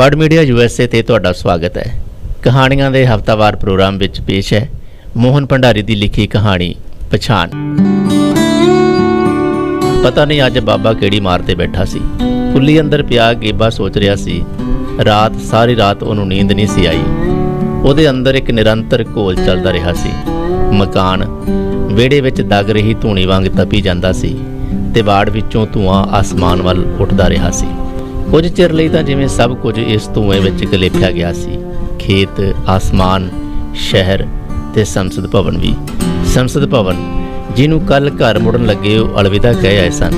Word media USA ਤੇ ਤੁਹਾਡਾ ਸਵਾਗਤ ਹੈ। ਕਹਾਣੀਆਂ ਦੇ ਹਫ਼ਤਾਵਾਰ ਪ੍ਰੋਗਰਾਮ ਵਿੱਚ ਪੇਸ਼ ਹੈ ਮੋਹਨ ਭੰਡਾਰੀ ਦੀ ਲਿਖੀ ਕਹਾਣੀ ਪਛਾਣ। ਪਤਾ ਨਹੀਂ ਅੱਜ ਬਾਬਾ ਕਿਹੜੀ ਮਾਰ ਤੇ ਬੈਠਾ ਸੀ। ਕੁੱਲੀ ਅੰਦਰ ਪਿਆ ਗੇਬਾ ਸੋਚ ਰਿਹਾ ਸੀ। ਸਾਰੀ ਰਾਤ ਉਹਨੂੰ ਨੀਂਦ ਨਹੀਂ ਸੀ ਆਈ। ਉਹਦੇ ਅੰਦਰ ਇੱਕ ਨਿਰੰਤਰ ਘੋਲ ਚੱਲਦਾ ਰਿਹਾ ਸੀ। ਮਕਾਨ ਵਿਹੜੇ ਵਿੱਚ ਦਗ ਰਹੀ ਧੂਣੀ ਵਾਂਗ ਤਪੀ ਜਾਂਦਾ ਸੀ ਤੇ ਬਾੜ ਵਿੱਚੋਂ ਧੂਆਂ ਆਸਮਾਨ ਵੱਲ ਉੱਠਦਾ ਰਿਹਾ ਸੀ। ਕੁਝ ਚਿਰ ਲਈ ਤਾਂ ਜਿਵੇਂ ਸਭ ਕੁਝ ਇਸ ਧੂਏ ਵਿੱਚ ਗਲੇਫਿਆ ਗਿਆ ਸੀ। ਖੇਤ, ਆਸਮਾਨ, ਸ਼ਹਿਰ ਤੇ ਸੰਸਦ ਭਵਨ ਵੀ। ਸੰਸਦ ਭਵਨ ਜਿਹਨੂੰ ਕੱਲ੍ਹ ਘਰ ਮੁੜਨ ਲੱਗੇ ਉਹ ਅਲਵਿਦਾ ਕਹਿ ਆਏ ਸਨ।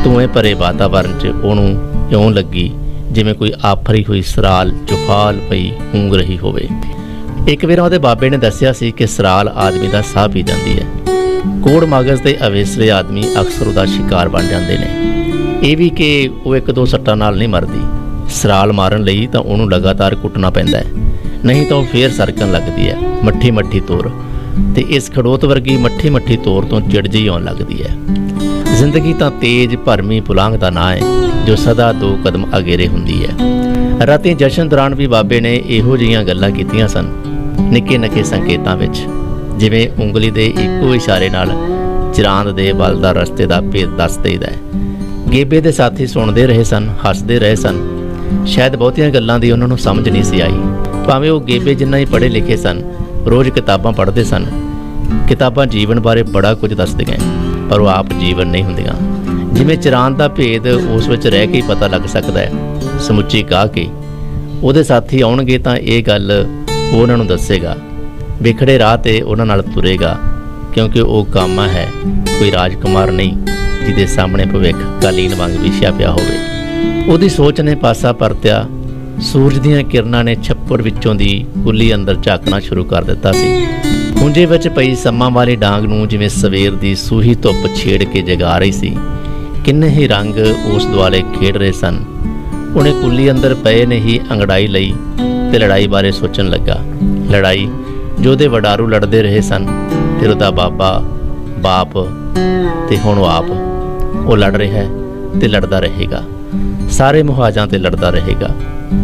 ਧੂਏ ਭਰੇ ਵਾਤਾਵਰਨ 'ਚ ਉਹਨੂੰ ਇਉਂ ਲੱਗੀ ਜਿਵੇਂ ਕੋਈ ਆਫਰੀ ਹੋਈ ਸਰਾਲ ਚੁਫਾਲ ਪਈ ਹੂੰਗ ਰਹੀ ਹੋਵੇ। ਇੱਕ ਵਾਰ ਉਹਦੇ ਬਾਬੇ ਨੇ ਦੱਸਿਆ ਸੀ ਕਿ ਸਰਾਲ ਆਦਮੀ ਦਾ ਸਾਹ ਪੀ ਜਾਂਦੀ ਹੈ। ਕੋੜ ਮਗਜ਼ ਦੇ ਅਵੇਸਲੇ ਆਦਮੀ ਅਕਸਰ ਉਹਦਾ ਸ਼ਿਕਾਰ ਬਣ ਜਾਂਦੇ ਨੇ। ਇਹ ਵੀ ਕਿ ਉਹ ਇੱਕ ਦੋ ਸੱਟਾਂ ਨਾਲ ਨਹੀਂ ਮਰਦੀ। ਸਰਾਲ ਮਾਰਨ ਲਈ ਤਾਂ ਉਹਨੂੰ ਲਗਾਤਾਰ ਕੁੱਟਣਾ ਪੈਂਦਾ ਹੈ, ਨਹੀਂ ਤਾਂ ਉਹ ਫੇਰ ਸਰਕਣ ਲੱਗਦੀ ਹੈ ਮੱਠੀ ਮੱਠੀ ਤੋਰ। ਤੇ ਇਸ ਖੜੋਤ ਵਰਗੀ ਮੱਠੀ ਮੱਠੀ ਤੋਰ ਤੋਂ ਚਿੜ ਜਿਹੀ ਆਉਣ ਲੱਗਦੀ ਹੈ। ਜ਼ਿੰਦਗੀ ਤਾਂ ਤੇਜ਼ ਭਰਮੀ ਪੁਲਾਂਘ ਦਾ ਨਾਂ ਹੈ ਜੋ ਸਦਾ 2 ਕਦਮ ਅਗੇਰੇ ਹੁੰਦੀ ਹੈ। ਰਾਤੀ ਜਸ਼ਨ ਦੌਰਾਨ ਵੀ ਬਾਬੇ ਨੇ ਇਹੋ ਜਿਹੀਆਂ ਗੱਲਾਂ ਕੀਤੀਆਂ ਸਨ, ਨਿੱਕੇ ਨਿੱਕੇ ਸੰਕੇਤਾਂ ਵਿੱਚ, ਜਿਵੇਂ ਉਂਗਲੀ ਦੇ ਇੱਕੋ ਇਸ਼ਾਰੇ ਨਾਲ ਚਰਾਂਦ ਦੇ ਬਲ ਦਾ ਰਸਤੇ ਦਾ ਭੇਦ ਦੱਸ ਦੇਈਦਾ ਹੈ। ਗੇਬੇ ਦੇ ਸਾਥੀ ਸੁਣਦੇ ਰਹੇ ਸਨ, ਹੱਸਦੇ ਰਹੇ ਸਨ। ਸ਼ਾਇਦ ਬਹੁਤੀਆਂ ਗੱਲਾਂ ਦੀ ਉਹਨਾਂ ਨੂੰ ਸਮਝ ਨਹੀਂ ਸੀ ਆਈ। ਭਾਵੇਂ ਉਹ ਗੇਬੇ ਜਿੰਨਾ ਹੀ ਪੜ੍ਹੇ ਲਿਖੇ ਸਨ, ਰੋਜ਼ ਕਿਤਾਬਾਂ ਪੜ੍ਹਦੇ ਸਨ। ਕਿਤਾਬਾਂ ਜੀਵਨ ਬਾਰੇ ਬੜਾ ਕੁਝ ਦੱਸਦੀਆਂ, ਪਰ ਉਹ ਆਪ ਜੀਵਨ ਨਹੀਂ ਹੁੰਦੀਆਂ। ਜਿਵੇਂ ਚਰਾਂਦ ਦਾ ਭੇਦ ਉਸ ਵਿੱਚ ਰਹਿ ਕੇ ਹੀ ਪਤਾ ਲੱਗ ਸਕਦਾ ਹੈ, ਸਮੁੱਚੀ ਗਾਹ ਕੇ। ਉਹਦੇ ਸਾਥੀ ਆਉਣਗੇ ਤਾਂ ਇਹ ਗੱਲ ਉਹ ਉਹਨਾਂ ਨੂੰ ਦੱਸੇਗਾ। ਵਿਖੜੇ ਰਾਹ 'ਤੇ ਉਹਨਾਂ ਨਾਲ ਤੁਰੇਗਾ, ਕਿਉਂਕਿ ਉਹ ਕਾਮਾ ਹੈ, ਕੋਈ ਰਾਜਕੁਮਾਰ ਨਹੀਂ ਜਿਹਦੇ ਸਾਹਮਣੇ ਭਵਿੱਖ ਕਾਲੀਨ ਵਾਂਗ ਵਿਛਿਆ ਪਿਆ ਹੋਵੇ। ਉਹਦੀ ਸੋਚ ਨੇ ਪਾਸਾ ਪਰਤਿਆ। ਸੂਰਜ ਦੀਆਂ ਕਿਰਨਾਂ ਨੇ ਛੱਪੜ ਵਿੱਚੋਂ ਦੀ ਕੁੱਲੀ ਅੰਦਰ ਝਾਕਣਾ ਸ਼ੁਰੂ ਕਰ ਦਿੱਤਾ ਸੀ। ਖੂੰਜੇ ਵਿੱਚ ਪਈ ਸੰਮਾਂ ਵਾਲੀ ਡਾਂਗ ਨੂੰ ਜਿਵੇਂ ਸਵੇਰ ਦੀ ਸੂਹੀ ਧੁੱਪ ਛੇੜ ਕੇ ਜਗਾ ਰਹੀ ਸੀ। ਕਿੰਨੇ ਹੀ ਰੰਗ ਉਸ ਦੁਆਲੇ ਖੇਡ ਰਹੇ ਸਨ। ਉਹਨੇ ਕੁੱਲੀ ਅੰਦਰ ਪਏ ਨੇ ਹੀ ਅੰਗੜਾਈ ਲਈ ਤੇ ਲੜਾਈ ਬਾਰੇ ਸੋਚਣ ਲੱਗਾ। ਲੜਾਈ ਜੋ ਉਹਦੇ ਵਡਾਰੂ ਲੜਦੇ ਰਹੇ ਸਨ, ਫਿਰ ਉਹਦਾ ਬਾਪ ਤੇ ਹੁਣ ਉਹ ਆਪ। ਉਹ ਲੜ ਰਿਹਾ ਹੈ ਤੇ ਲੜਦਾ ਰਹੇਗਾ, ਸਾਰੇ ਮੁਹਾਜਾਂ ਤੇ ਲੜਦਾ ਰਹੇਗਾ।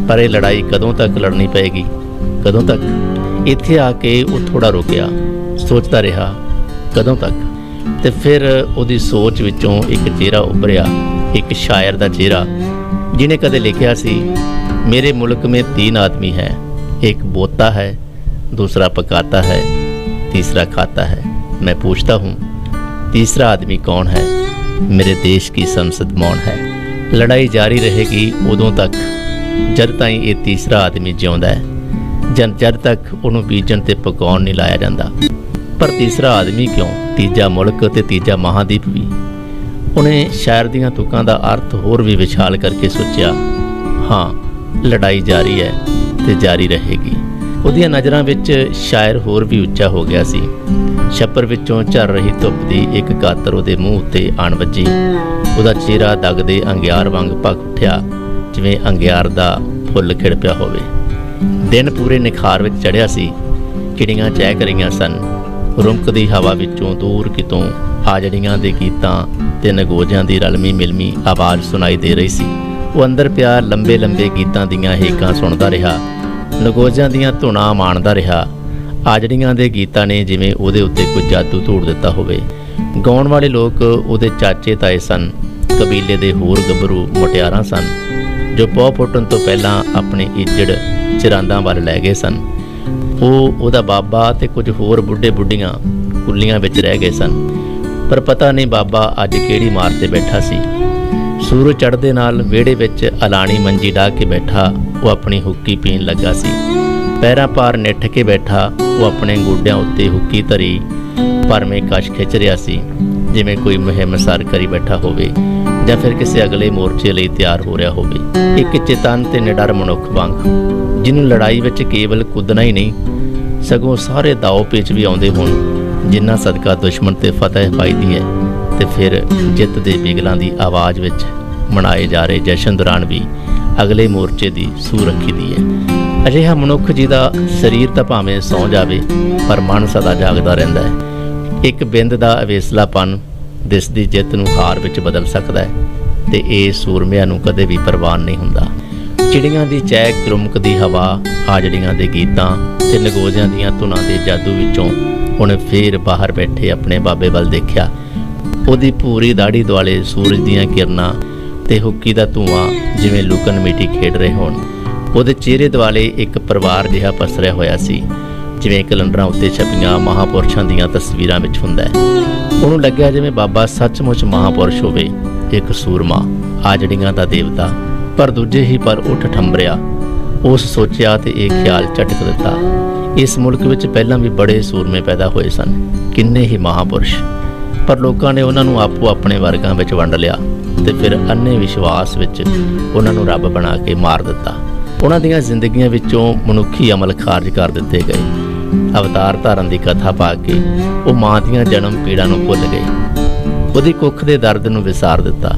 ਪਰ ਇਹ ਲੜਾਈ ਕਦੋਂ ਤੱਕ ਲੜਨੀ ਪਏਗੀ, ਕਦੋਂ ਤੱਕ? ਇੱਥੇ ਆ ਕੇ ਉਹ ਥੋੜਾ ਰੁਕਿਆ, ਸੋਚਦਾ ਰਿਹਾ ਕਦੋਂ ਤੱਕ। ਤੇ ਫਿਰ ਉਹਦੀ ਸੋਚ ਵਿੱਚੋਂ ਇੱਕ ਚਿਹਰਾ ਉੱਭਰਿਆ, ਇੱਕ ਸ਼ਾਇਰ ਦਾ ਚਿਹਰਾ, ਜਿਹਨੇ ਕਦੇ ਲਿਖਿਆ ਸੀ, ਮੇਰੇ ਮੁਲਕ ਮੇਂ 3 ਆਦਮੀ ਹੈ, एक बोता है, दूसरा पकाता है, तीसरा खाता है। मैं पूछता हूँ तीसरा आदमी कौन है? मेरे देश की संसद मौन है। लड़ाई जारी रहेगी उदों तक जद ताईं ये तीसरा आदमी जिਉਂਦਾ है, जद तक ਉਹਨੂੰ ਬੀਜਣ ਤੇ ਪਕਾਉਣ ਨਹੀਂ ਲਾਇਆ ਜਾਂਦਾ। ਪਰ ਤੀਸਰਾ ਆਦਮੀ ਕਿਉਂ? ਤੀਜਾ ਮੁਲਕ ਤੇ ਤੀਜਾ ਮਹਾਦੀਪ ਵੀ। ਉਹਨੇ ਸ਼ਾਇਰ ਦੀਆਂ ਤੁਕਾਂ ਦਾ ਅਰਥ ਹੋਰ ਵੀ ਵਿਸ਼ਾਲ ਕਰਕੇ ਸੋਚਿਆ। ਹਾਂ, ਲੜਾਈ ਜਾਰੀ ਹੈ ਤੇ ਜਾਰੀ ਰਹੇਗੀ। ਉਹਦੀਆਂ ਨਜ਼ਰਾਂ ਵਿੱਚ ਸ਼ਾਇਰ ਹੋਰ ਵੀ ਉੱਚਾ ਹੋ ਗਿਆ ਸੀ। ਛੱਪਰ ਵਿੱਚੋਂ ਝਰ ਰਹੀ ਧੁੱਪ ਦੀ ਇੱਕ ਕਾਤਰ ਉਹਦੇ ਮੂੰਹ ਉੱਤੇ ਆਣ ਵੱਜੀ। ਉਹਦਾ ਚਿਹਰਾ ਦਗਦੇ ਅੰਗਿਆਰ ਵਾਂਗ ਭਖ ਉੱਠਿਆ, ਜਿਵੇਂ ਅੰਗਿਆਰ ਦਾ ਫੁੱਲ ਖਿੜ ਪਿਆ ਹੋਵੇ। ਦਿਨ ਪੂਰੇ ਨਿਖਾਰ ਵਿੱਚ ਚੜ੍ਹਿਆ ਸੀ। ਚਿੜੀਆਂ ਚਹਿਕ ਰਹੀਆਂ ਸਨ। ਰੁਮਕਦੀ ਹਵਾ ਵਿੱਚੋਂ ਦੂਰ ਕਿਤੋਂ ਆਜੜੀਆਂ ਦੇ ਗੀਤਾਂ ਤੇ ਨਗੋਜਿਆਂ ਦੀ ਰਲਮੀ ਮਿਲਮੀ ਆਵਾਜ਼ ਸੁਣਾਈ ਦੇ ਰਹੀ ਸੀ। ਉਹ ਅੰਦਰ ਪਿਆ ਲੰਬੇ ਲੰਬੇ ਗੀਤਾਂ ਦੀਆਂ ਹੇਕਾਂ ਸੁਣਦਾ ਰਿਹਾ, ਨਗੋਜਿਆਂ ਦੀਆਂ ਧੁਨਾਂ ਮਾਣਦਾ ਰਿਹਾ। ਆਜੜੀਆਂ ਦੇ ਗੀਤਾਂ ਨੇ ਜਿਵੇਂ ਉਹਦੇ ਉੱਤੇ ਕੋਈ ਜਾਦੂ ਧੂੜ ਦਿੱਤਾ ਹੋਵੇ। ਗਾਉਣ ਵਾਲੇ ਲੋਕ ਉਹਦੇ ਚਾਚੇ ਤਾਏ ਸਨ, ਕਬੀਲੇ ਦੇ ਹੋਰ ਗੱਭਰੂ ਮੁਟਿਆਰਾਂ ਸਨ, ਜੋ ਪੌ ਫੁੱਟਣ ਤੋਂ ਪਹਿਲਾਂ ਆਪਣੇ ਇੱਜੜ ਚਰਾਂਦਾਂ ਵੱਲ ਲੈ ਗਏ ਸਨ। ਉਹਦਾ ਬਾਬਾ ਤੇ ਕੁਝ ਹੋਰ ਬੁੱਢੇ ਬੁੱਢੀਆਂ ਕੁੱਲੀਆਂ ਵਿੱਚ ਰਹਿ ਗਏ ਸਨ। ਪਰ ਪਤਾ ਨਹੀਂ ਬਾਬਾ ਅੱਜ ਕਿਹੜੀ ਮਾਰ ਤੇ ਬੈਠਾ ਸੀ। ਸੂਰਜ ਚੜ੍ਹਦੇ ਨਾਲ ਵਿਹੜੇ ਵਿੱਚ ਅਲਾਣੀ ਮੰਜੀ ਢਾਹ ਕੇ ਬੈਠਾ ਉਹ ਆਪਣੀ ਹੁੱਕੀ ਪੀਣ ਲੱਗਾ ਸੀ। ਪੈਰਾਂ ਭਾਰ ਨਿੱਠ ਕੇ ਬੈਠਾ ਉਹ ਆਪਣੇ ਗੋਡਿਆਂ ਉੱਤੇ ਹੁੱਕੀ ਧਰੀ ਭਰਵੇਂ ਕਸ਼ ਖਿੱਚ ਰਿਹਾ ਸੀ, ਜਿਵੇਂ ਕੋਈ ਮੁਹਿੰਮ ਸਰ ਕਰੀ ਬੈਠਾ ਹੋਵੇ ਜਾਂ ਫਿਰ ਕਿਸੇ ਅਗਲੇ ਮੋਰਚੇ ਲਈ ਤਿਆਰ ਹੋ ਰਿਹਾ ਹੋਵੇ। ਇੱਕ ਚੇਤਨ ਤੇ ਨਿਡਰ ਮਨੁੱਖ ਵਾਂਗ, ਜਿਹਨੂੰ ਲੜਾਈ ਵਿੱਚ ਕੇਵਲ ਕੁੱਦਣਾ ਹੀ ਨਹੀਂ, ਸਗੋਂ ਸਾਰੇ ਦਾਅ ਪੇਚ ਵੀ ਆਉਂਦੇ ਹੋਣ, ਜਿਨ੍ਹਾਂ ਸਦਕਾ ਦੁਸ਼ਮਣ ਤੇ ਫਤਿਹ ਪਾਈਦੀ ਹੈ ਤੇ ਫਿਰ ਜਿੱਤ ਦੇ ਬਿਗਲਾਂ ਦੀ ਆਵਾਜ਼ ਵਿੱਚ ਮਨਾਏ ਜਾ ਰਹੇ ਜਸ਼ਨ ਦੌਰਾਨ ਵੀ ਅਗਲੇ ਮੋਰਚੇ ਦੀ ਸੂਹ ਰੱਖੀ ਦੀ ਹੈ। ਅਜਿਹਾ ਮਨੁੱਖ ਜਿਹਦਾ ਸਰੀਰ ਤਾਂ ਭਾਵੇਂ ਸੌਂ ਜਾਵੇ, ਪਰ ਮਨ ਸਦਾ ਜਾਗਦਾ ਰਹਿੰਦਾ ਹੈ। ਇੱਕ ਬਿੰਦ ਦਾ ਅਵੇਸਲਾਪਨ ਦਿਸ ਦੀ ਜਿੱਤ ਨੂੰ ਹਾਰ ਵਿੱਚ ਬਦਲ ਸਕਦਾ ਹੈ ਤੇ ਇਹ ਸੂਰਮਿਆਂ ਨੂੰ ਕਦੇ ਵੀ ਪ੍ਰਵਾਨ ਨਹੀਂ ਹੁੰਦਾ। ਚਿੜੀਆਂ ਦੀ ਚਹਿਕ, ਰੁਮਕਦੀ ਹਵਾ, ਆਜੜੀਆਂ ਦੇ ਗੀਤਾਂ ਤੇ ਨਗੋਜ਼ਿਆਂ ਦੀਆਂ ਧੁਨਾਂ ਦੇ ਜਾਦੂ ਵਿੱਚੋਂ ਉਹਨੇ ਫੇਰ ਬਾਹਰ ਬੈਠੇ ਆਪਣੇ ਬਾਬੇ ਵੱਲ ਦੇਖਿਆ। ਉਹਦੀ ਪੂਰੀ ਦਾੜੀ ਦੁਆਲੇ ਸੂਰਜ ਦੀਆਂ ਕਿਰਨਾਂ ਤੇ ਹੁੱਕੀ ਦਾ ਧੂੰਆਂ ਜਿਵੇਂ ਲੁਕਣ ਮੀਟੀ ਖੇਡ ਰਹੇ ਹੋਣ। ਉਹਦੇ ਚਿਹਰੇ ਦੁਆਲੇ ਇੱਕ ਪਰਿਵਾਰ ਜਿਹਾ ਪਸਰਿਆ ਹੋਇਆ ਸੀ, ਜਿਵੇਂ ਕੈਲੰਡਰਾਂ ਉੱਤੇ ਛਪੀਆਂ ਮਹਾਂਪੁਰਸ਼ਾਂ ਦੀਆਂ ਤਸਵੀਰਾਂ ਵਿੱਚ ਹੁੰਦਾ ਹੈ। ਉਹਨੂੰ ਲੱਗਿਆ ਜਿਵੇਂ ਬਾਬਾ ਸੱਚਮੁੱਚ ਮਹਾਂਪੁਰਸ਼ ਹੋਵੇ, ਇੱਕ ਸੂਰਮਾ, ਆਜੜੀਆਂ ਦਾ ਦੇਵਤਾ। ਪਰ ਦੂਜੇ ਹੀ ਪਰ ਉੱਠ ਠੰਬਰਿਆ। ਉਸ ਸੋਚਿਆ ਤੇ ਇਹ ਖਿਆਲ ਝਟਕ ਦਿੱਤਾ, ਇਸ ਮੁਲਕ ਵਿੱਚ ਪਹਿਲਾਂ ਵੀ ਬੜੇ ਸੂਰਮੇ ਪੈਦਾ ਹੋਏ ਸਨ, ਕਿੰਨੇ ਹੀ ਮਹਾਂਪੁਰਸ਼, ਪਰ ਲੋਕਾਂ ਨੇ ਉਹਨਾਂ ਨੂੰ ਆਪੋ ਆਪਣੇ ਵਰਗਾਂ ਵਿੱਚ ਵੰਡ ਲਿਆ ਤੇ ਫਿਰ ਅੰਨੇ ਵਿਸ਼ਵਾਸ ਵਿੱਚ ਉਹਨਾਂ ਨੂੰ ਰੱਬ ਬਣਾ ਕੇ ਮਾਰ ਦਿੱਤਾ। ਉਹਨਾਂ ਦੀਆਂ ਜ਼ਿੰਦਗੀਆਂ ਵਿੱਚੋਂ ਮਨੁੱਖੀ ਅਮਲ ਖਾਰਜ ਕਰ ਦਿੱਤੇ ਗਏ। ਅਵਤਾਰ ਧਾਰਨ ਦੀ ਕਥਾ ਪਾ ਕੇ ਉਹ ਮਾਂ ਦੀਆਂ ਜਨਮ ਪੀੜਾਂ ਨੂੰ ਭੁੱਲ ਗਏ, ਉਹਦੀ ਕੁੱਖ ਦੇ ਦਰਦ ਨੂੰ ਵਿਸਾਰ ਦਿੱਤਾ।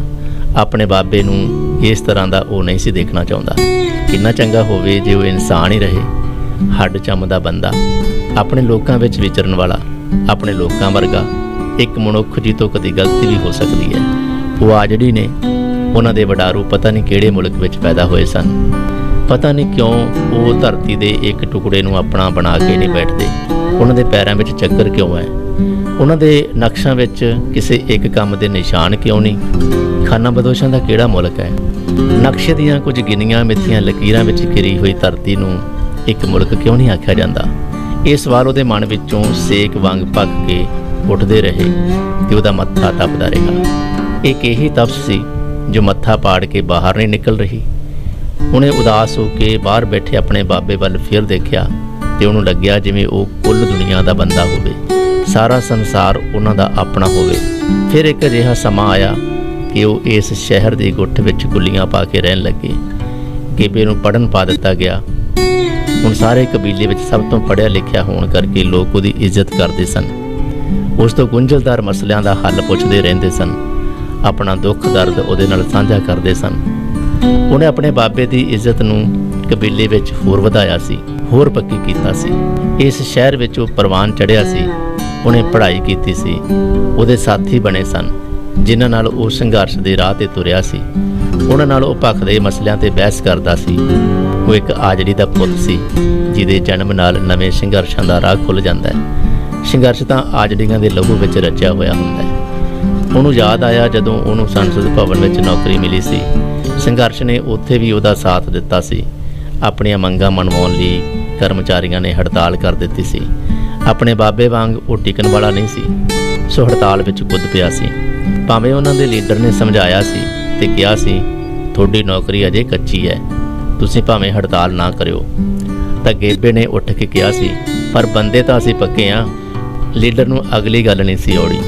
ਆਪਣੇ ਬਾਬੇ ਨੂੰ ਇਸ ਤਰ੍ਹਾਂ ਦਾ ਉਹ ਨਹੀਂ ਸੀ ਦੇਖਣਾ ਚਾਹੁੰਦਾ। ਕਿੰਨਾ ਚੰਗਾ ਹੋਵੇ ਜੇ ਉਹ ਇਨਸਾਨ ਹੀ ਰਹੇ, ਹੱਡ ਚੰਮ ਦਾ ਬੰਦਾ, ਆਪਣੇ ਲੋਕਾਂ ਵਿੱਚ ਵਿਚਰਨ ਵਾਲਾ, ਆਪਣੇ ਲੋਕਾਂ ਵਰਗਾ। ਇੱਕ ਮਨੁੱਖ ਜੀ ਤੋਂ ਕਦੀ ਗਲਤੀ ਵੀ ਹੋ ਸਕਦੀ ਹੈ। ਉਹ ਆਜੜੀ ਨੇ, ਉਹਨਾਂ ਦੇ ਵਡਾਰੂ ਪਤਾ ਨਹੀਂ ਕਿਹੜੇ ਮੁਲਕ ਵਿੱਚ ਪੈਦਾ ਹੋਏ ਸਨ। ਪਤਾ ਨਹੀਂ ਕਿਉਂ ਉਹ ਧਰਤੀ ਦੇ ਇੱਕ ਟੁਕੜੇ ਨੂੰ ਆਪਣਾ ਬਣਾ ਕੇ ਨਹੀਂ ਬੈਠਦੇ। ਉਹਨਾਂ ਦੇ ਪੈਰਾਂ ਵਿੱਚ ਚੱਕਰ ਕਿਉਂ ਹੈ? ਉਹਨਾਂ ਦੇ ਨਕਸ਼ਾਂ ਵਿੱਚ ਕਿਸੇ ਇੱਕ ਕੰਮ ਦੇ ਨਿਸ਼ਾਨ ਕਿਉਂ ਨਹੀਂ? ਖਾਨਾ ਬਦੋਸ਼ਾਂ ਦਾ ਕਿਹੜਾ ਮੁਲਕ ਹੈ? ਨਕਸ਼ੇ ਦੀਆਂ ਕੁਝ ਗਿਣੀਆਂ ਮਿੱਥੀਆਂ ਲਕੀਰਾਂ ਵਿੱਚ ਘਿਰੀ ਹੋਈ ਧਰਤੀ ਨੂੰ ਇੱਕ ਮੁਲਕ ਕਿਉਂ ਨਹੀਂ ਆਖਿਆ ਜਾਂਦਾ? ਇਹ ਸਵਾਲ ਉਹਦੇ ਮਨ ਵਿੱਚੋਂ ਸੇਕ ਵਾਂਗ ਪੱਕ ਕੇ ਉੱਠਦੇ ਰਹੇ ਤੇ ਉਹਦਾ ਮੱਥਾ ਤਪਦਾ ਰਿਹਾ। ਇੱਕ ਇਹੀ ਤਪਸ਼ ਸੀ ਜੋ ਮੱਥਾ ਪਾੜ ਕੇ ਬਾਹਰ ਨਹੀਂ ਨਿਕਲ ਰਹੀ। ਉਹਨੇ ਉਦਾਸ ਹੋ ਕੇ ਬਾਹਰ ਬੈਠੇ ਆਪਣੇ ਬਾਬੇ ਵੱਲ ਫਿਰ ਦੇਖਿਆ ਤੇ ਉਹਨੂੰ ਲੱਗਿਆ ਜਿਵੇਂ ਉਹ ਕੁੱਲ ਦੁਨੀਆ ਦਾ ਬੰਦਾ ਹੋਵੇ, ਸਾਰਾ ਸੰਸਾਰ ਉਹਨਾਂ ਦਾ ਆਪਣਾ ਹੋਵੇ। ਫਿਰ ਇੱਕ ਅਜਿਹਾ ਸਮਾਂ ਆਇਆ ਕਿ ਉਹ ਇਸ ਸ਼ਹਿਰ ਦੀ ਗੁੱਠ ਵਿੱਚ ਗੁੱਲੀਆਂ ਪਾ ਕੇ ਰਹਿਣ ਲੱਗੇ। ਗੇਬੇ ਨੂੰ ਪੜ੍ਹਨ ਪਾ ਦਿੱਤਾ ਗਿਆ। ਹੁਣ ਸਾਰੇ ਕਬੀਲੇ ਵਿੱਚ ਸਭ ਤੋਂ ਪੜ੍ਹਿਆ ਲਿਖਿਆ ਹੋਣ ਕਰਕੇ ਲੋਕ ਉਹਦੀ ਇੱਜ਼ਤ ਕਰਦੇ ਸਨ। ਉਸ ਤੋਂ ਗੁੰਝਲਦਾਰ ਮਸਲਿਆਂ ਦਾ ਹੱਲ ਪੁੱਛਦੇ ਰਹਿੰਦੇ ਸਨ, ਆਪਣਾ ਦੁੱਖ ਦਰਦ ਉਹਦੇ ਨਾਲ ਸਾਂਝਾ ਕਰਦੇ ਸਨ। ਉਹਨੇ ਆਪਣੇ ਬਾਬੇ ਦੀ ਇੱਜ਼ਤ ਨੂੰ ਕਬੀਲੇ ਵਿੱਚ ਹੋਰ ਵਧਾਇਆ ਸੀ, ਹੋਰ ਪੱਕੀ ਕੀਤਾ ਸੀ। ਇਸ ਸ਼ਹਿਰ ਵਿੱਚ ਉਹ ਪ੍ਰਵਾਨ ਚੜ੍ਹਿਆ ਸੀ। ਉਹਨੇ ਪੜ੍ਹਾਈ ਕੀਤੀ ਸੀ, ਉਹਦੇ ਸਾਥੀ ਬਣੇ ਸਨ ਜਿਨ੍ਹਾਂ ਨਾਲ ਉਹ ਸੰਘਰਸ਼ ਦੇ ਰਾਹ 'ਤੇ ਤੁਰਿਆ ਸੀ। ਉਹਨਾਂ ਨਾਲ ਉਹ ਭਖ ਦੇ ਮਸਲਿਆਂ 'ਤੇ ਬਹਿਸ ਕਰਦਾ ਸੀ। ਉਹ ਇੱਕ ਆਜੜੀ ਦਾ ਪੁੱਤ ਸੀ ਜਿਹਦੇ ਜਨਮ ਨਾਲ ਨਵੇਂ ਸੰਘਰਸ਼ਾਂ ਦਾ ਰਾਹ ਖੁੱਲ੍ਹ ਜਾਂਦਾ ਹੈ। ਸੰਘਰਸ਼ ਤਾਂ ਆਜੜੀਆਂ ਦੇ ਲਹੂ ਵਿੱਚ ਰਚਿਆ ਹੋਇਆ ਹੁੰਦਾ ਹੈ। ਉਹਨੂੰ ਯਾਦ ਆਇਆ ਜਦੋਂ ਉਹਨੂੰ ਸੰਸਦ ਭਵਨ ਵਿੱਚ ਨੌਕਰੀ ਮਿਲੀ ਸੀ। ਸੰਘਰਸ਼ ਨੇ ਉੱਥੇ ਵੀ ਉਹਦਾ ਸਾਥ ਦਿੱਤਾ ਸੀ। ਆਪਣੀਆਂ ਮੰਗਾਂ ਮਨਵਾਉਣ ਲਈ ਕਰਮਚਾਰੀਆਂ ਨੇ ਹੜਤਾਲ ਕਰ ਦਿੱਤੀ ਸੀ। ਆਪਣੇ ਬਾਬੇ ਵਾਂਗ ਉਹ ਟਿਕਣ ਵਾਲਾ ਨਹੀਂ ਸੀ, ਸੋ ਹੜਤਾਲ ਵਿੱਚ ਕੁੱਦ ਪਿਆ ਸੀ। ਭਾਵੇਂ ਉਹਨਾਂ ਦੇ ਲੀਡਰ ਨੇ ਸਮਝਾਇਆ ਸੀ ਤੇ ਕਿਹਾ ਸੀ, ਤੁਹਾਡੀ ਨੌਕਰੀ ਅਜੇ ਕੱਚੀ ਹੈ, ਤੁਸੀਂ ਭਾਵੇਂ ਹੜਤਾਲ ਨਾ ਕਰਿਓ, ਤਾਂ ਗੇਬੇ ਨੇ ਉੱਠ ਕੇ ਕਿਹਾ ਸੀ, ਪਰ ਬੰਦੇ ਤਾਂ ਅਸੀਂ ਪੱਕੇ ਹਾਂ। ਲੀਡਰ ਨੂੰ ਅਗਲੀ ਗੱਲ ਨਹੀਂ ਸੀ ਔੜੀ।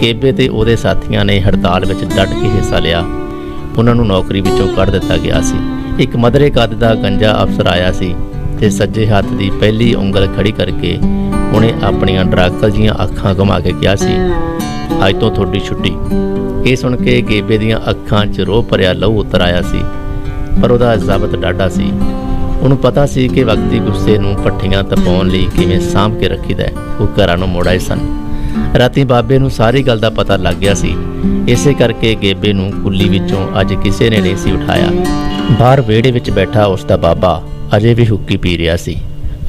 ਗੇਬੇ ਤੇ ਉਹਦੇ ਸਾਥੀਆਂ ਨੇ ਹੜਤਾਲ ਵਿੱਚ ਡਟ ਕੇ ਹਿੱਸਾ ਲਿਆ। ਉਹਨਾਂ ਨੂੰ ਨੌਕਰੀ ਵਿੱਚੋਂ ਕੱਢ ਦਿੱਤਾ ਗਿਆ ਸੀ। ਇੱਕ ਮਧਰੇ ਕੱਦ ਦਾ ਗੰਜਾ ਅਫਸਰ ਆਇਆ ਸੀ ਤੇ ਸੱਜੇ ਹੱਥ ਦੀ ਪਹਿਲੀ ਉਂਗਲ ਖੜੀ ਕਰਕੇ ਉਹਨੇ ਆਪਣੀਆਂ ਡਰਾਕਲ ਜੀਆਂ ਅੱਖਾਂ ਘੁਮਾ ਕੇ ਕਿਹਾ ਸੀ, ਅੱਜ ਤੋਂ ਤੁਹਾਡੀ ਛੁੱਟੀ। ਇਹ ਸੁਣ ਕੇ ਗੇਬੇ ਦੀਆਂ ਅੱਖਾਂ 'ਚ ਰੋਹ ਭਰਿਆ ਲਹੂ ਉਤਰ ਆਇਆ ਸੀ, ਪਰ ਉਹਦਾ ਜ਼ਾਬਤ ਡਾਢਾ ਸੀ। ਉਹਨੂੰ ਪਤਾ ਸੀ ਕਿ ਵਕਤੀ ਗੁੱਸੇ ਨੂੰ ਭੱਠੀਆਂ ਤਪਾਉਣ ਲਈ ਕਿਵੇਂ ਸਾਂਭ ਕੇ ਰੱਖੀਦਾ ਹੈ। ਉਹ ਘਰਾਂ ਨੂੰ ਮੁੜ ਆਏ ਸਨ। ਰਾਤੀ ਬਾਬੇ ਨੂੰ ਸਾਰੀ ਗੱਲ ਦਾ ਪਤਾ ਲੱਗ ਗਿਆ ਸੀ। ਇਸੇ ਕਰਕੇ ਗੇਬੇ ਨੂੰ ਕੁੱਲੀ ਵਿੱਚੋਂ ਅੱਜ ਕਿਸੇ ਨੇ ਨਹੀਂ ਸੀ ਉਠਾਇਆ। ਬਾਹਰ ਵਿਹੜੇ ਵਿੱਚ ਬੈਠਾ ਉਸ ਦਾ ਬਾਬਾ ਅਜੇ ਵੀ ਹੁੱਕੀ ਪੀ ਰਿਹਾ ਸੀ।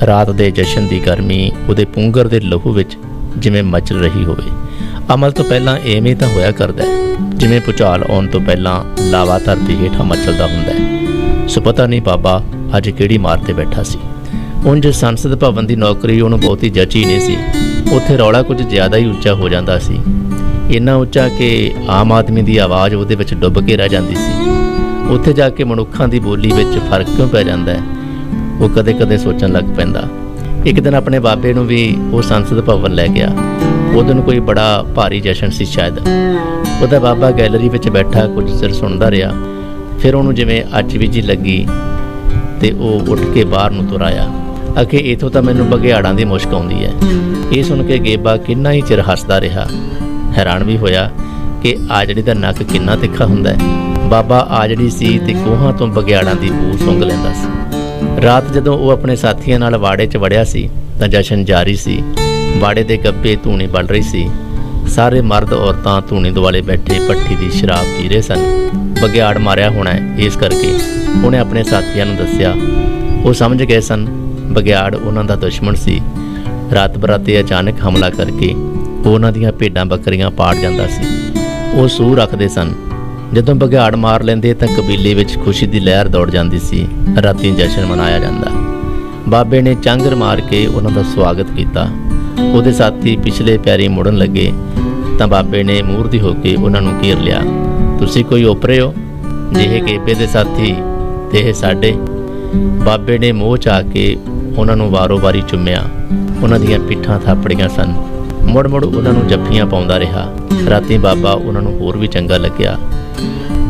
ਰਾਤ ਦੇ ਜਸ਼ਨ ਦੀ ਗਰਮੀ ਉਹਦੇ ਪੂੰਗਰ ਦੇ ਲਹੂ ਵਿੱਚ ਜਿਵੇਂ ਮਚਲ ਰਹੀ ਹੋਵੇ। ਅਮਲ ਤੋਂ ਪਹਿਲਾਂ ਐਵੇਂ ਤਾਂ ਹੋਇਆ ਕਰਦਾ ਹੈ, ਜਿਵੇਂ ਭੁਚਾਲ ਆਉਣ ਤੋਂ ਪਹਿਲਾਂ ਲਾਵਾ ਧਰਤੀ ਹੇਠਾਂ ਮਚਲਦਾ ਹੁੰਦਾ ਹੈ। ਸੋ ਪਤਾ ਨਹੀਂ ਬਾਬਾ ਅੱਜ ਕਿਹੜੀ ਮਾਰ 'ਤੇ ਬੈਠਾ ਸੀ। ਉਂਝ ਸੰਸਦ ਭਵਨ ਦੀ ਨੌਕਰੀ ਉਹਨੂੰ ਬਹੁਤੀ ਜਚੀ ਨਹੀਂ ਸੀ। ਉੱਥੇ ਰੌਲਾ ਕੁਝ ਜ਼ਿਆਦਾ ਹੀ ਉੱਚਾ ਹੋ ਜਾਂਦਾ ਸੀ, ਇੰਨਾ ਉੱਚਾ ਕਿ ਆਮ ਆਦਮੀ ਦੀ ਆਵਾਜ਼ ਉਹਦੇ ਵਿੱਚ ਡੁੱਬ ਕੇ ਰਹਿ ਜਾਂਦੀ ਸੀ। ਉੱਥੇ ਜਾ ਕੇ ਮਨੁੱਖਾਂ ਦੀ ਬੋਲੀ ਵਿੱਚ ਫਰਕ ਕਿਉਂ ਪੈ ਜਾਂਦਾ ਹੈ, ਉਹ ਕਦੇ-ਕਦੇ ਸੋਚਣ ਲੱਗ ਪੈਂਦਾ। ਇੱਕ ਦਿਨ ਆਪਣੇ ਬਾਬੇ ਨੂੰ ਵੀ ਉਹ ਸੰਸਦ ਭਵਨ ਲੈ ਗਿਆ। ਉਹ ਦਿਨ ਕੋਈ ਬੜਾ ਭਾਰੀ ਜਸ਼ਨ ਸੀ ਸ਼ਾਇਦ। ਉਹਦਾ ਬਾਬਾ ਗੈਲਰੀ ਵਿੱਚ ਬੈਠਾ ਕੁਝ ਚਿਰ ਸੁਣਦਾ ਰਿਹਾ। ਫਿਰ ਉਹਨੂੰ ਜਿਵੇਂ ਅਚਵੀ ਜਿਹੀ ਲੱਗੀ ਤੇ ਉਹ ਉੱਠ ਕੇ ਬਾਹਰ ਨੂੰ ਤੁਰ ਆਇਆ। ਅਖੇ ਇੱਥੋਂ ਤਾਂ ਮੈਨੂੰ ਬਘਿਆੜਾਂ ਦੀ ਮੁਸ਼ਕ ਆਉਂਦੀ ਹੈ। ਇਹ ਸੁਣ ਕੇ ਗੇਬਾ ਕਿੰਨਾ ਹੀ ਚਿਰ ਹੱਸਦਾ ਰਿਹਾ। ਹੈਰਾਨ ਵੀ ਹੋਇਆ ਕਿ ਆਜੜੀ ਦਾ ਨੱਕ ਕਿੰਨਾ ਤਿੱਖਾ ਹੁੰਦਾ ਹੈ। ਬਾਬਾ ਆਜੜੀ ਸੀ ਤੇ ਕੋਹਾਂ ਤੋਂ ਬਘਿਆੜਾਂ ਦੀ ਬੂ ਸੁੰਘ ਲੈਂਦਾ ਸੀ। ਰਾਤ ਜਦੋਂ ਉਹ ਆਪਣੇ ਸਾਥੀਆਂ ਨਾਲ ਵਾੜੇ 'ਚ ਵੜਿਆ ਸੀ ਤਾਂ ਜਸ਼ਨ ਜਾਰੀ ਸੀ। ਵਾੜੇ ਦੇ ਗੱਬੇ ਧੂਣੀ ਬਲ ਰਹੀ ਸੀ। ਸਾਰੇ ਮਰਦ ਔਰਤਾਂ ਧੂਣੀ ਦੁਆਲੇ ਬੈਠੇ ਪੱਠੀ ਦੀ ਸ਼ਰਾਬ ਪੀ ਰਹੇ ਸਨ। ਬਘਿਆੜ ਮਾਰਿਆ ਹੋਣਾ ਹੈ, ਇਸ ਕਰਕੇ ਉਹਨੇ ਆਪਣੇ ਸਾਥੀਆਂ ਨੂੰ ਦੱਸਿਆ। ਉਹ ਸਮਝ ਗਏ ਸਨ ਬਘਿਆੜ ਉਹਨਾਂ ਦਾ ਦੁਸ਼ਮਣ ਸੀ। ਰਾਤ ਬਰਾਤੇ ਅਚਾਨਕ ਹਮਲਾ ਕਰਕੇ ਉਹ ਉਹਨਾਂ ਦੀਆਂ ਭੇਡਾਂ ਬੱਕਰੀਆਂ ਪਾੜ ਜਾਂਦਾ ਸੀ। ਉਹ ਸੂਹ ਰੱਖਦੇ ਸਨ। ਜਦੋਂ ਬਘਿਆੜ ਮਾਰ ਲੈਂਦੇ ਤਾਂ ਕਬੀਲੇ ਵਿੱਚ ਖੁਸ਼ੀ ਦੀ ਲਹਿਰ ਦੌੜ ਜਾਂਦੀ ਸੀ। ਰਾਤੀਂ ਜਸ਼ਨ ਮਨਾਇਆ ਜਾਂਦਾ। ਬਾਬੇ ਨੇ ਚਾਂਗਰ ਮਾਰ ਕੇ ਉਹਨਾਂ ਦਾ ਸਵਾਗਤ ਕੀਤਾ। ਉਹਦੇ ਸਾਥੀ ਪਿਛਲੇ ਪੈਰੀ ਮੁੜਨ ਲੱਗੇ ਤਾਂ ਬਾਬੇ ਨੇ ਮੂਰਤੀ ਹੋ ਕੇ ਉਹਨਾਂ ਨੂੰ ਘੇਰ ਲਿਆ। ਤੁਸੀਂ ਕੋਈ ਓਪਰੇ ਹੋ? ਜਿਹੇ ਗੇਬੇ ਦੇ ਸਾਥੀ ਤੇ ਇਹ ਸਾਡੇ। ਬਾਬੇ ਨੇ ਮੋਹ 'ਚ ਆ ਕੇ ਉਹਨਾਂ ਨੂੰ ਵਾਰੋ ਵਾਰੀ ਚੁੰਮਿਆ। ਉਹਨਾਂ ਦੀਆਂ ਪਿੱਠਾਂ ਥਾਪੜੀਆਂ ਸਨ। ਮੁੜ ਮੁੜ ਉਹਨਾਂ ਨੂੰ ਜੱਫੀਆਂ ਪਾਉਂਦਾ ਰਿਹਾ। ਰਾਤੀਂ ਬਾਬਾ ਉਹਨਾਂ ਨੂੰ ਹੋਰ ਵੀ ਚੰਗਾ ਲੱਗਿਆ।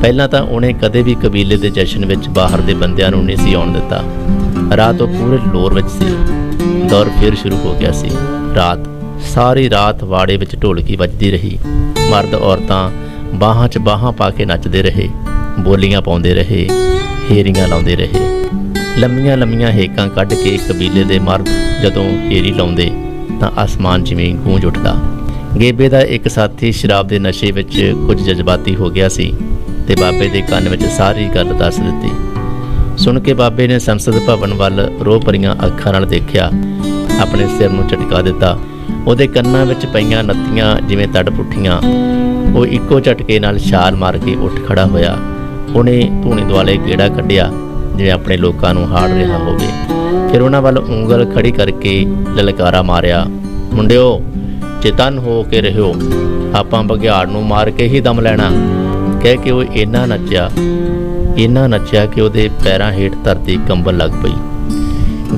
ਪਹਿਲਾਂ ਤਾਂ ਉਹਨੇ ਕਦੇ ਵੀ ਕਬੀਲੇ ਦੇ ਜਸ਼ਨ ਵਿੱਚ ਬਾਹਰ ਦੇ ਬੰਦਿਆਂ ਨੂੰ ਨਹੀਂ ਸੀ ਆਉਣ ਦਿੱਤਾ। ਰਾਤ ਉਹ ਪੂਰੇ ਲੋਰ ਵਿੱਚ ਸੀ। ਦੌਰ ਫਿਰ ਸ਼ੁਰੂ ਹੋ ਗਿਆ ਸੀ। ਸਾਰੀ ਰਾਤ ਵਾੜੇ ਵਿੱਚ ਢੋਲਕੀ ਵੱਜਦੀ ਰਹੀ। ਮਰਦ ਔਰਤਾਂ ਬਾਹਾਂ 'ਚ ਬਾਹਾਂ ਪਾ ਕੇ ਨੱਚਦੇ ਰਹੇ, ਬੋਲੀਆਂ ਪਾਉਂਦੇ ਰਹੇ, ਹੇਰੀਆਂ ਲਾਉਂਦੇ ਰਹੇ। ਲੰਮੀਆਂ ਲੰਮੀਆਂ ਹੇਕਾਂ ਕੱਢ ਕੇ ਕਬੀਲੇ ਦੇ ਮਰਦ ਜਦੋਂ ਹੇਰੀ ਲਾਉਂਦੇ ਤਾਂ ਅਸਮਾਨ ਜਿਵੇਂ ਗੂੰਜ ਉੱਠਦਾ। ਗੇਬੇ ਦਾ ਇੱਕ ਸਾਥੀ ਸ਼ਰਾਬ ਦੇ ਨਸ਼ੇ ਵਿੱਚ ਕੁਝ ਜਜ਼ਬਾਤੀ ਹੋ ਗਿਆ ਸੀ ਤੇ ਬਾਬੇ ਦੇ ਕੰਨ ਵਿੱਚ ਸਾਰੀ ਗੱਲ ਦੱਸ ਦਿੱਤੀ। ਸੁਣ ਕੇ ਬਾਬੇ ਨੇ ਸੰਸਦ ਭਵਨ ਵੱਲ ਰੋਹ ਭਰੀਆਂ ਅੱਖਾਂ ਨਾਲ ਦੇਖਿਆ, ਆਪਣੇ ਸਿਰ ਨੂੰ ਝਟਕਾ ਦਿੱਤਾ। ਉਹਦੇ ਕੰਨਾਂ ਵਿੱਚ ਪਈਆਂ ਨੱਤੀਆਂ ਜਿਵੇਂ ਤੜ ਪੁੱਠੀਆਂ। ਉਹ ਇੱਕੋ ਝਟਕੇ ਨਾਲ ਛਾਲ ਮਾਰ ਕੇ ਉੱਠ ਖੜਾ ਹੋਇਆ। ਉਹਨੇ ਧੂਣੀ ਦੁਆਲੇ ਗੇੜਾ ਕੱਢਿਆ ਜਿਵੇਂ ਆਪਣੇ ਲੋਕਾਂ ਨੂੰ ਹਾੜ ਰਿਹਾ ਹੋਵੇ। ਫਿਰ ਉਹਨਾਂ ਵੱਲ ਉਂਗਲ ਖੜੀ ਕਰਕੇ ਲਲਕਾਰਾ ਮਾਰਿਆ, ਮੁੰਡਿਓ ਚੇਤਨ ਹੋ ਕੇ ਰਹਿਓ, ਆਪਾਂ ਬਘਿਆੜ ਨੂੰ ਮਾਰ ਕੇ ਹੀ ਦਮ ਲੈਣਾ। ਕਹਿ ਕੇ ਉਹ ਇੰਨਾ ਨੱਚਿਆ ਕਿ ਉਹਦੇ ਪੈਰਾਂ ਹੇਠ ਧਰਤੀ ਕੰਬਣ ਲੱਗ ਪਈ।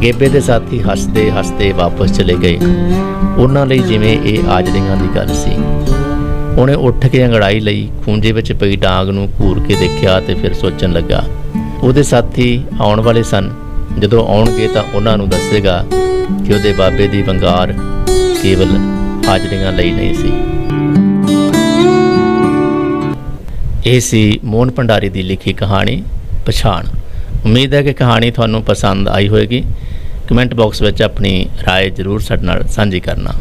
ਗੇਬੇ ਦੇ ਸਾਥੀ ਹੱਸਦੇ ਹੱਸਦੇ ਵਾਪਸ ਚਲੇ ਗਏ। ਉਹਨਾਂ ਲਈ ਜਿਵੇਂ ਇਹ ਆਜੜੀਆਂ ਦੀ ਗੱਲ ਸੀ। ਉਹਨੇ ਉੱਠ ਕੇ ਅੰਗੜਾਈ ਲਈ, ਖੂੰਜੇ ਵਿੱਚ ਪਈ ਡਾਂਗ ਨੂੰ ਘੂਰ ਕੇ ਦੇਖਿਆ ਤੇ ਫਿਰ ਸੋਚਣ ਲੱਗਾ। ਉਹਦੇ ਸਾਥੀ ਆਉਣ ਵਾਲੇ ਸਨ। ਜਦੋਂ ਆਉਣਗੇ ਤਾਂ ਉਹਨਾਂ ਨੂੰ ਦੱਸੇਗਾ ਕਿ ਉਹਦੇ ਬਾਬੇ ਦੀ ਵੰਗਾਰ ਕੇਵਲ ਆਜੜੀਆਂ ਲਈ ਨਹੀਂ ਸੀ। ਇਹ ਸੀ ਮੋਹਨ ਭੰਡਾਰੀ ਦੀ ਲਿਖੀ ਕਹਾਣੀ ਪਛਾਣ। ਉਮੀਦ ਹੈ ਕਿ ਕਹਾਣੀ ਤੁਹਾਨੂੰ ਪਸੰਦ ਆਈ ਹੋਵੇਗੀ। ਕਮੈਂਟ ਬਾਕਸ ਵਿੱਚ ਆਪਣੀ ਰਾਏ ਜ਼ਰੂਰ ਸਾਡੇ ਨਾਲ ਸਾਂਝੀ ਕਰਨਾ।